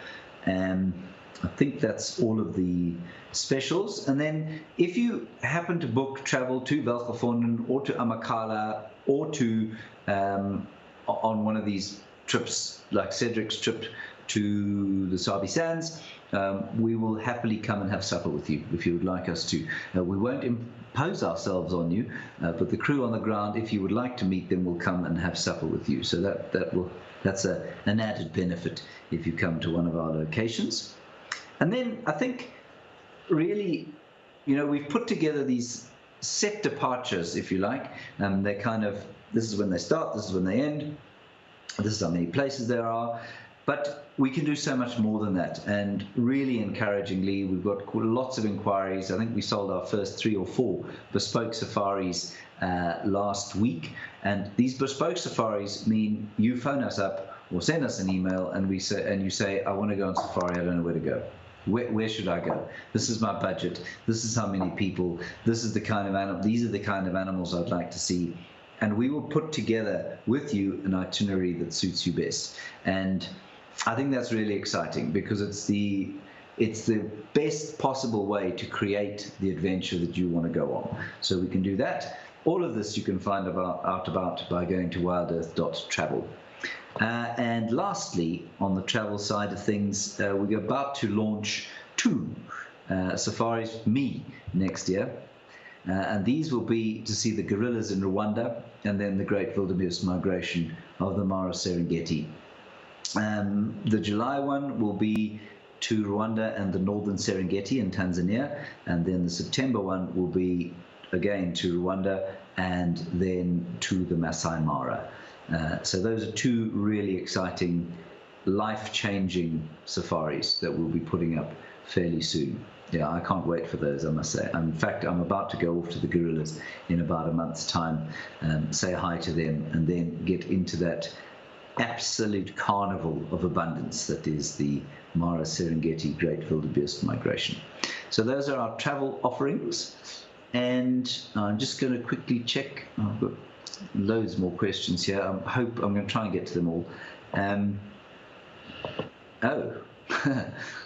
I think that's all of the specials. And then if you happen to book travel to Belgevonden or to Amakhala or to on one of these trips, like Cedric's trip to the Sabi Sands, we will happily come and have supper with you if you would like us to. We won't impose ourselves on you, but the crew on the ground, if you would like to meet them, will come and have supper with you. So that's an added benefit if you come to one of our locations. And then I think really, we've put together these set departures, if you like, and they're kind of, this is when they start, this is when they end, this is how many places there are. But we can do so much more than that. And really encouragingly, we've got lots of inquiries. I think we sold our first 3 or 4 bespoke safaris last week. And these bespoke safaris mean you phone us up, or send us an email, and you say, I want to go on safari, I don't know where to go. Where should I go? This is my budget. This is how many people. This is the kind of animal. These are the kind of animals I'd like to see, and we will put together with you an itinerary that suits you best. And I think that's really exciting because it's the best possible way to create the adventure that you want to go on. So we can do that. All of this you can find out about by going to wildearth.travel. And lastly, on the travel side of things, we're about to launch 2 safaris for me next year. And these will be to see the gorillas in Rwanda and then the great wildebeest migration of the Mara Serengeti. The July one will be to Rwanda and the northern Serengeti in Tanzania. And then the September one will be again to Rwanda and then to the Masai Mara. So those are 2 really exciting, life-changing safaris that we'll be putting up fairly soon. Yeah, I can't wait for those, I must say. In fact, I'm about to go off to the gorillas in about a month's time, say hi to them, and then get into that absolute carnival of abundance that is the Mara Serengeti Great Wildebeest Migration. So those are our travel offerings. And I'm just going to quickly check. I've got loads more questions here. I'm going to try and get to them all.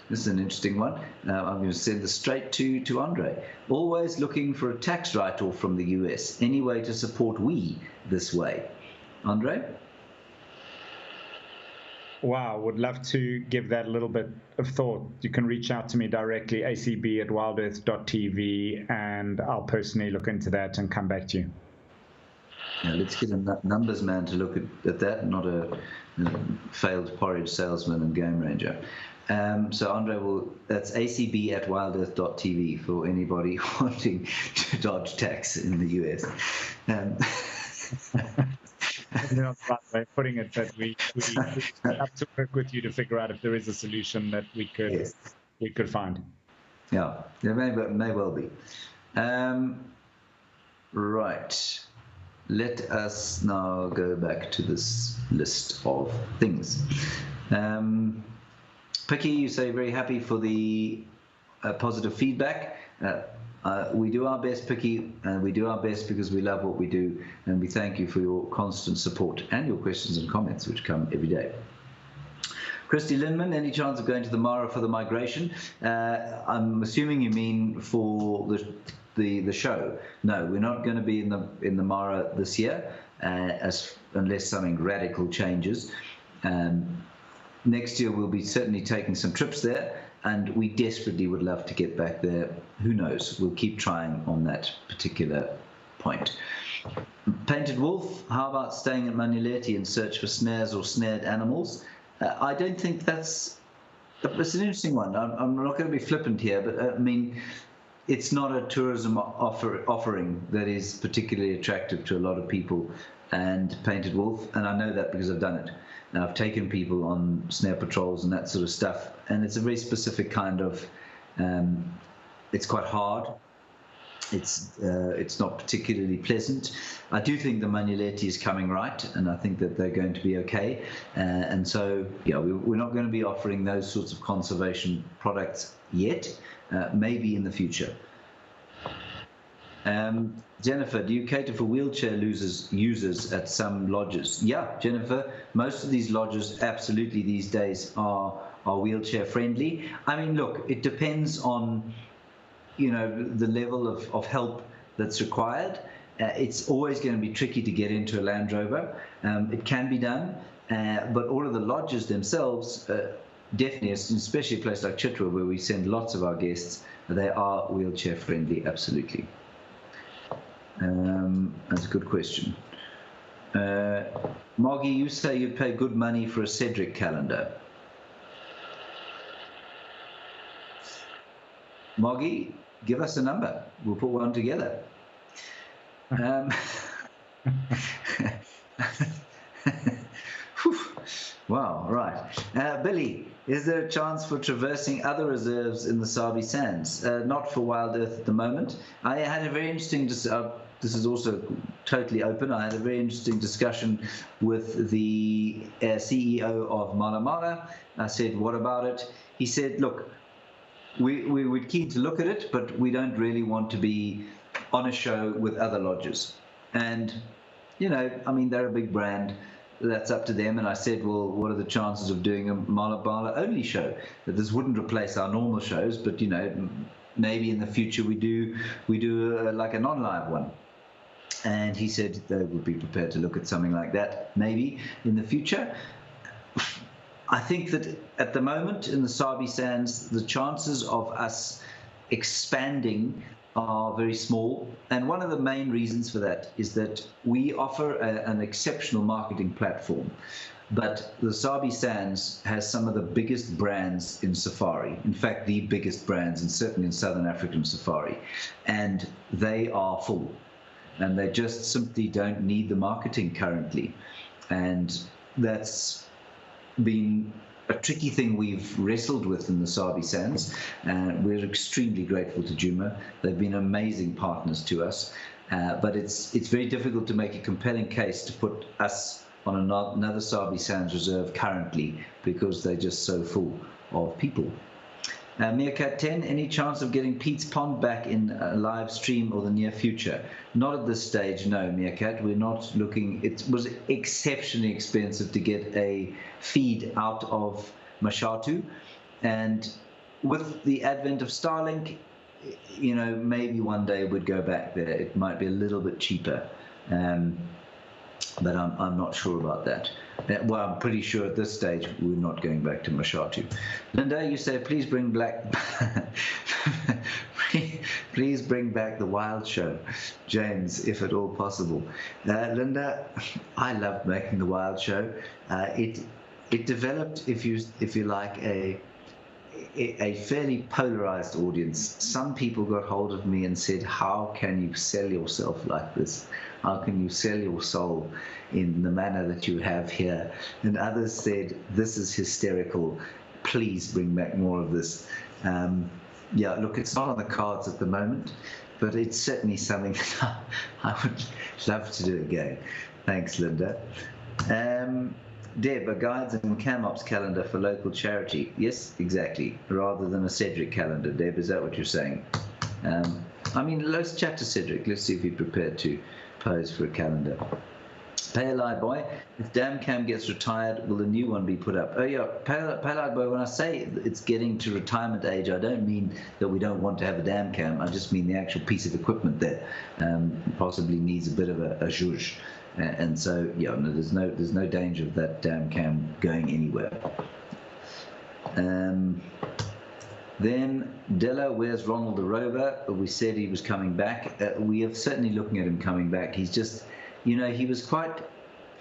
This is an interesting one. I'm going to send this straight to Andre. Always looking for a tax write-off from the US. Any way to support we this way? Andre? Wow, would love to give that a little bit of thought. You can reach out to me directly, acb@wildearth.tv, and I'll personally look into that and come back to you. Yeah, let's get a numbers man to look at that, not a failed porridge salesman and game ranger. So Andre that's acb@wildearth.tv for anybody wanting to dodge tax in the US. That's the right way of putting it, but we have to work with you to figure out if there is a solution that we could find. Yeah, there may well be. Right. Let us now go back to this list of things. Picky, you say very happy for the positive feedback. We do our best, Picky, and we do our best because we love what we do, and we thank you for your constant support and your questions and comments, which come every day. Christy Lindman, any chance of going to the Mara for the migration? I'm assuming you mean for the show. No, we're not going to be in the Mara this year, unless something radical changes. Next year we'll be certainly taking some trips there, and we desperately would love to get back there. Who knows? We'll keep trying on that particular point. Painted Wolf, how about staying at Manuleti in search for snares or snared animals? I don't think it's an interesting one. I'm not going to be flippant here, but I mean, it's not a tourism offering that is particularly attractive to a lot of people. And Painted Wolf, and I know that because I've done it. And I've taken people on snare patrols and that sort of stuff, and it's a very specific kind of. It's quite hard. It's not particularly pleasant. I do think the Manuleti is coming right, and I think that they're going to be okay. And so, yeah, we're not going to be offering those sorts of conservation products yet. Maybe in the future. Jennifer, do you cater for wheelchair users at some lodges? Yeah, Jennifer, most of these lodges absolutely these days are wheelchair friendly. I mean, look, it depends on, the level of help that's required. It's always going to be tricky to get into a Land Rover. It can be done, but all of the lodges themselves, definitely, especially a place like Chitwa where we send lots of our guests, they are wheelchair friendly, absolutely. That's a good question. Margie, you say you'd pay good money for a Cedric calendar. Margie, give us a number. We'll put one together. Wow, right. Billy, is there a chance for traversing other reserves in the Sabi Sands? Not for Wild Earth at the moment. I had a very interesting this is also totally open. I had a very interesting discussion with the CEO of Mala Mala. I said, what about it? He said, look, we're keen to look at it, but we don't really want to be on a show with other lodges. And, I mean, they're a big brand. That's up to them. And I said, well, what are the chances of doing a Mala Mala only show? That this wouldn't replace our normal shows, but, maybe in the future we do like a non-live one. And he said they would be prepared to look at something like that maybe in the future. I think that at the moment in the Sabi Sands, the chances of us expanding are very small. And one of the main reasons for that is that we offer an exceptional marketing platform. But the Sabi Sands has some of the biggest brands in safari. In fact, the biggest brands, and certainly in Southern African safari. And they are full. And they just simply don't need the marketing currently. And that's been a tricky thing we've wrestled with in the Sabi Sands. And we're extremely grateful to Juma. They've been amazing partners to us. But it's very difficult to make a compelling case to put us on another Sabi Sands reserve currently because they're just so full of people. Meerkat 10, any chance of getting Pete's Pond back in a live stream or the near future? Not at this stage, no, Meerkat. We're not looking. It was exceptionally expensive to get a feed out of Mashatu. And with the advent of Starlink, maybe one day we'd go back there. It might be a little bit cheaper. But I'm not sure about that. Well, I'm pretty sure at this stage we're not going back to Mashatu. Linda, you say, please bring back the Wild Show, James, if at all possible. Linda, I loved making the Wild Show. It developed, if you like, a fairly polarized audience. Some people got hold of me and said, how can you sell yourself like this? How can you sell your soul in the manner that you have here? And others said, this is hysterical. Please bring back more of this. Yeah, look, it's not on the cards at the moment, but it's certainly something that I would love to do again. Thanks, Linda. Deb, a guides and cam ops calendar for local charity. Yes, exactly. Rather than a Cedric calendar. Deb, is that what you're saying? I mean, let's chat to Cedric. Let's see if he's prepared to pose for a calendar. Pay a Light Boy, if Dam Cam gets retired, will a new one be put up? Oh yeah, Pay a Light Boy, when I say it's getting to retirement age, I don't mean that we don't want to have a Dam Cam. I just mean the actual piece of equipment there possibly needs a bit of a zhuzh. And so, yeah, no, there's no danger of that Dam Cam going anywhere. Then Della, where's Ronald the Rover? We said he was coming back. We are certainly looking at him coming back. He's just, he was quite.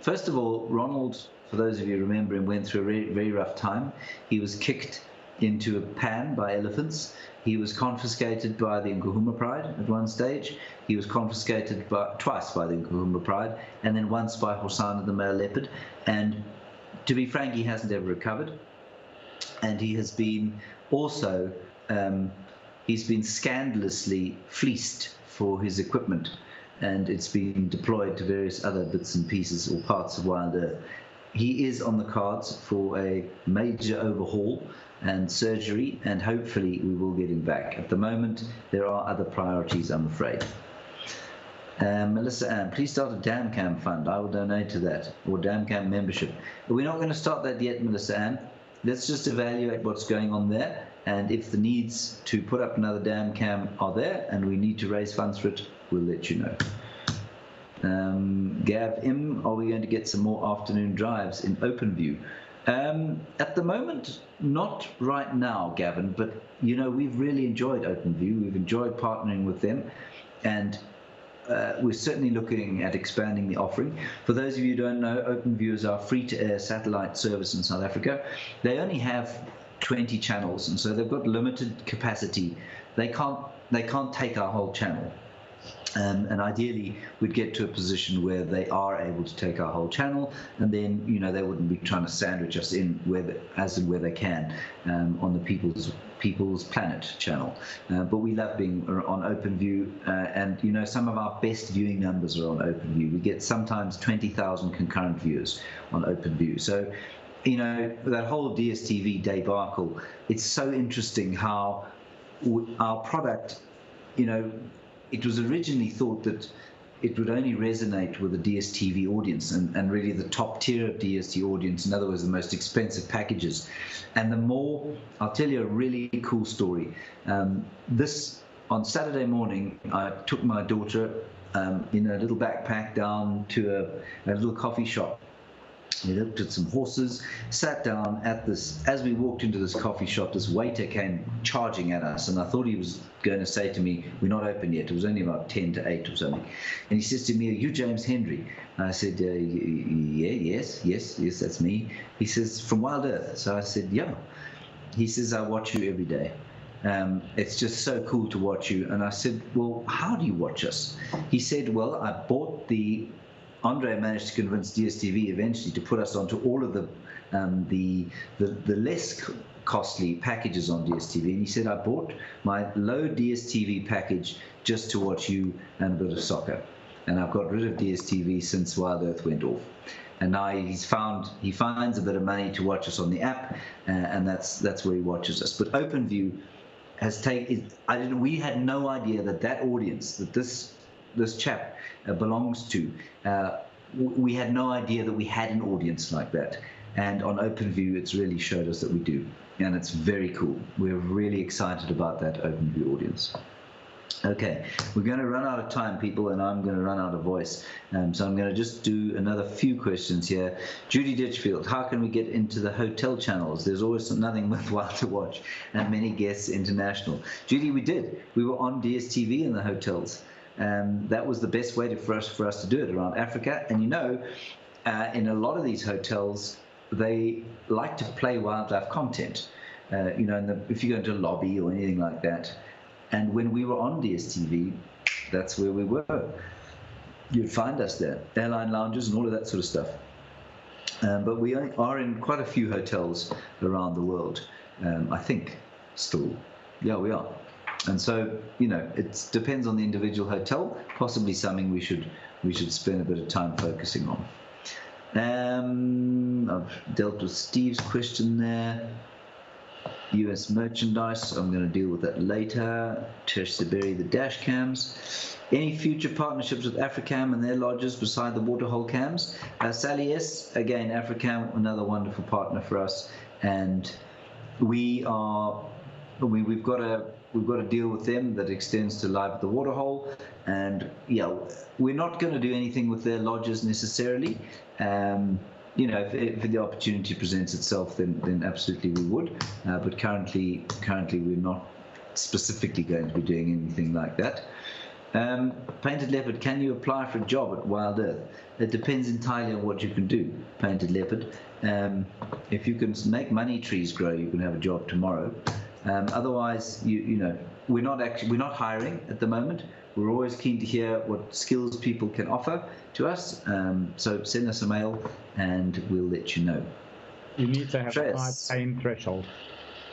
First of all, Ronald, for those of you who remember him, went through a very, very rough time. He was kicked into a pan by elephants. He was confiscated by the Nkuhuma Pride at one stage. He was confiscated twice by the Nkuhuma Pride, and then once by Hosanna the male leopard. And to be frank, he hasn't ever recovered. And he has been also, he's been scandalously fleeced for his equipment. And it's been deployed to various other bits and pieces or parts of Wild Earth. He is on the cards for a major overhaul and surgery, and hopefully we will get him back. At the moment, there are other priorities, I'm afraid. Melissa Ann, please start a Dam Cam fund. I will donate to that, or Dam Cam membership. But we're not going to start that yet, Melissa Ann. Let's just evaluate what's going on there, and if the needs to put up another Dam Cam are there, and we need to raise funds for it, we'll let you know. Gav M, are we going to get some more afternoon drives in OpenView? At the moment, not right now, Gavin, but we've really enjoyed OpenView. We've enjoyed partnering with them, and we're certainly looking at expanding the offering. For those of you who don't know, OpenView is our free-to-air satellite service in South Africa. They only have 20 channels, and so they've got limited capacity. They can't take our whole channel. And ideally, we'd get to a position where they are able to take our whole channel, and then they wouldn't be trying to sandwich us in where they can on the People's Planet channel. But we love being on OpenView, and some of our best viewing numbers are on OpenView. We get sometimes 20,000 concurrent viewers on OpenView. So, that whole DSTV debacle, it's so interesting how our product, it was originally thought that it would only resonate with the DSTV audience and really the top tier of DSTV audience, in other words, the most expensive packages. And I'll tell you a really cool story. On Saturday morning, I took my daughter in a little backpack down to a little coffee shop. We looked at some horses, sat down as we walked into this coffee shop, this waiter came charging at us, and I thought he was going to say to me, "We're not open yet." It was only about 10 to 8 or something. And he says to me, "Are you James Hendry?" And I said, yes, that's me. He says, "From Wild Earth?" So I said, "Yeah." He says, "I watch you every day. It's just so cool to watch you." And I said, "Well, how do you watch us?" He said, "Well, I bought Andre managed to convince DSTV eventually to put us onto all of the less costly packages on DSTV. And he said, I bought my low DSTV package just to watch you and a bit of soccer. And I've got rid of DSTV since Wild Earth went off. And now he finds a bit of money to watch us on the app, and that's where he watches us. But OpenView has taken. We had no idea that audience, that this chap belongs to. We had no idea that we had an audience like that. And on OpenView, it's really showed us that we do. And it's very cool. We're really excited about that OpenView audience. Okay, we're going to run out of time, people, and I'm going to run out of voice. So I'm going to just do another few questions here. Judy Ditchfield, how can we get into the hotel channels? There's always nothing worthwhile to watch, and many guests international. Judy, we did. We were on DSTV in the hotels. That was the best way for us to do it around Africa. And in a lot of these hotels, they like to play wildlife content. If you go into a lobby or anything like that. And when we were on DSTV, that's where we were. You'd find us there, airline lounges and all of that sort of stuff. But we are in quite a few hotels around the world, I think, still. Yeah, we are. And so, it depends on the individual hotel, possibly something we should spend a bit of time focusing on. I've dealt with Steve's question there. US merchandise, I'm going to deal with that later. Tesh Siberi, the dash cams. Any future partnerships with Africam and their lodges beside the waterhole cams? Sally S, again, Africam, another wonderful partner for us. And we've got a deal with them that extends to live at the waterhole, and we're not going to do anything with their lodges necessarily. If the opportunity presents itself, then absolutely we would. But currently we're not specifically going to be doing anything like that. Painted Leopard, can you apply for a job at Wild Earth? It depends entirely on what you can do, Painted Leopard. If you can make money trees grow, you can have a job tomorrow. Otherwise, we're not hiring at the moment. We're always keen to hear what skills people can offer to us. So send us a mail, and we'll let you know. You need to have a high pain threshold.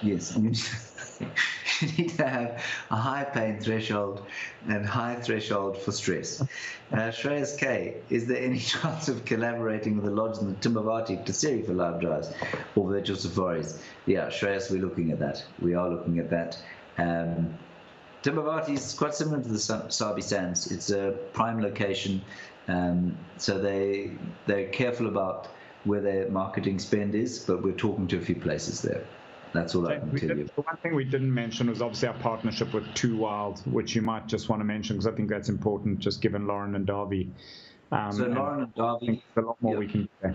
Yes, you need to have a high pain threshold and high threshold for stress. Shreyas K, is there any chance of collaborating with the lodge in the Timbavati Tasiri for live drives or virtual safaris? Yeah, Shreyas, we're looking at that. We are looking at that. Timbavati is quite similar to the Sabi Sands. It's a prime location, so they're careful about where their marketing spend is, but we're talking to a few places there. That's all I can tell you. The one thing we didn't mention was obviously our partnership with Too Wild, which you might just want to mention because I think that's important, just given Lauren and Darby. So Lauren and Darby, there's a lot more we can do.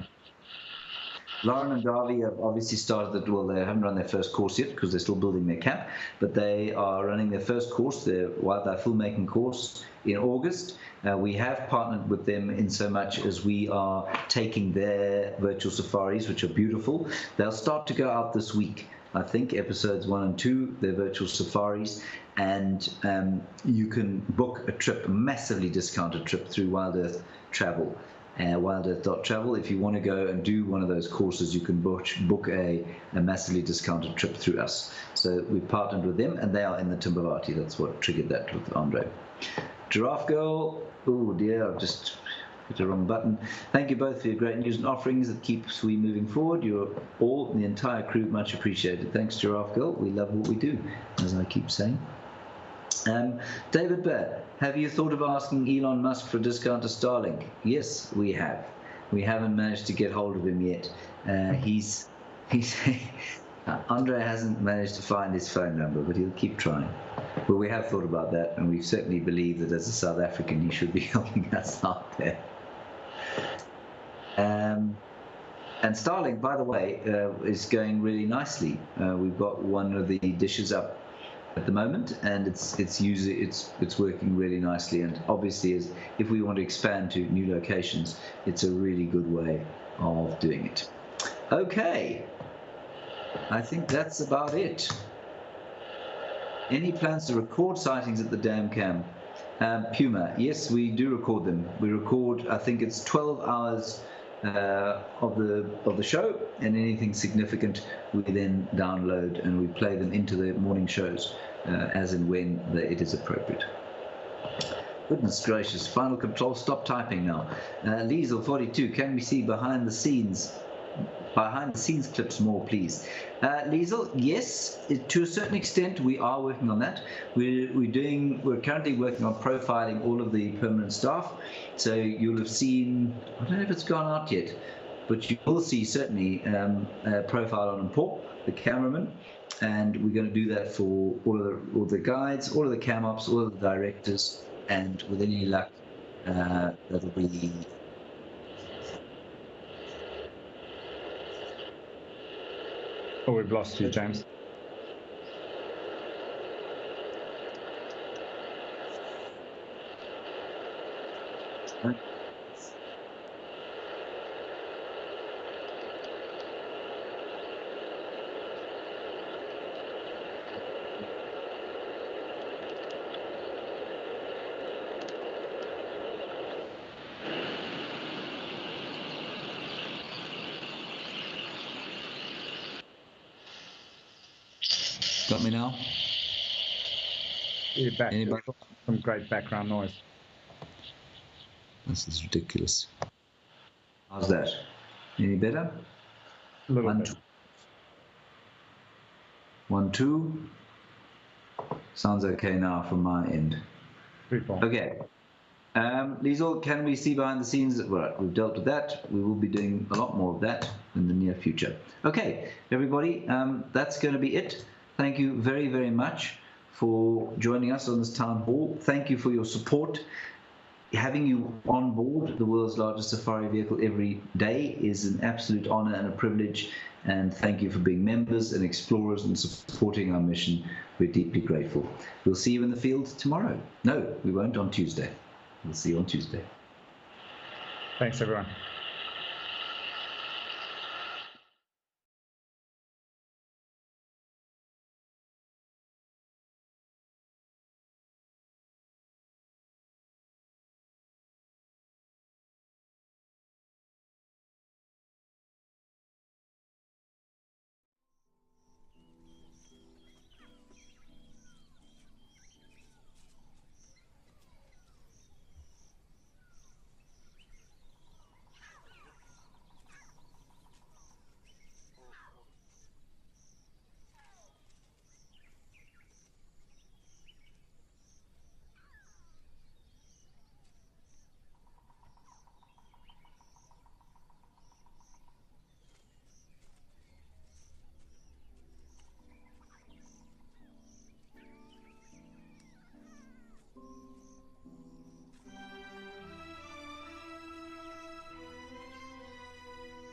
Lauren and Darby have obviously started they haven't run their first course yet because they're still building their camp, but they are running their first course, their wildlife filmmaking course, in August. We have partnered with them in so much as we are taking their virtual safaris, which are beautiful. They'll start to go out this week I think, episodes 1 and 2, they're virtual safaris, and you can book a trip, a massively discounted trip through Wild Earth Travel. wildearth.travel. If you want to go and do one of those courses, you can book a massively discounted trip through us. So we partnered with them, and they are in the Timbavati. That's what triggered that with Andre. Giraffe Girl, oh dear, I've just hit the wrong button. Thank you both for your great news and offerings that keeps we moving forward. You're all, the entire crew, much appreciated. Thanks, Giraffe Girl. We love what we do, as I keep saying. David Bear, have you thought of asking Elon Musk for a discount to Starlink? Yes, we have. We haven't managed to get hold of him yet. He's Andre hasn't managed to find his phone number, but he'll keep trying. But we have thought about that, and we certainly believe that as a South African, he should be helping us out there. And Starlink, by the way, is going really nicely. We've got one of the dishes up at the moment, and it's working really nicely. And obviously, if we want to expand to new locations, it's a really good way of doing it. Okay, I think that's about it. Any plans to record sightings at the dam cam? Puma, yes, we do record them. We record, I think it's 12 hours of the show, and anything significant we then download and we play them into the morning shows as and when it is appropriate. Goodness gracious, Final Control, stop typing now. Liesel 42, can we see behind the scenes clips more, please? Liesel, yes, to a certain extent we are working on that. We're currently working on profiling all of the permanent staff. So you'll have seen, I don't know if it's gone out yet, but you will see certainly a profile on Paul, the cameraman, and we're going to do that for all the guides, all of the cam ops, all of the directors, and with any luck, that'll be. Oh, we've lost you, James. Got me now? You're back. Anybody? Some great background noise. This is ridiculous. How's that? Any better? A little bit. 1, 2. Sounds okay now from my end. Okay. Liesel, can we see behind the scenes? Well, we've dealt with that. We will be doing a lot more of that in the near future. Okay, everybody, that's going to be it. Thank you very, very much for joining us on this town hall. Thank you for your support. Having you on board the world's largest safari vehicle every day is an absolute honor and a privilege. And thank you for being members and explorers and supporting our mission. We're deeply grateful. We'll see you in the field tomorrow. No, we won't, on Tuesday. We'll see you on Tuesday. Thanks, everyone.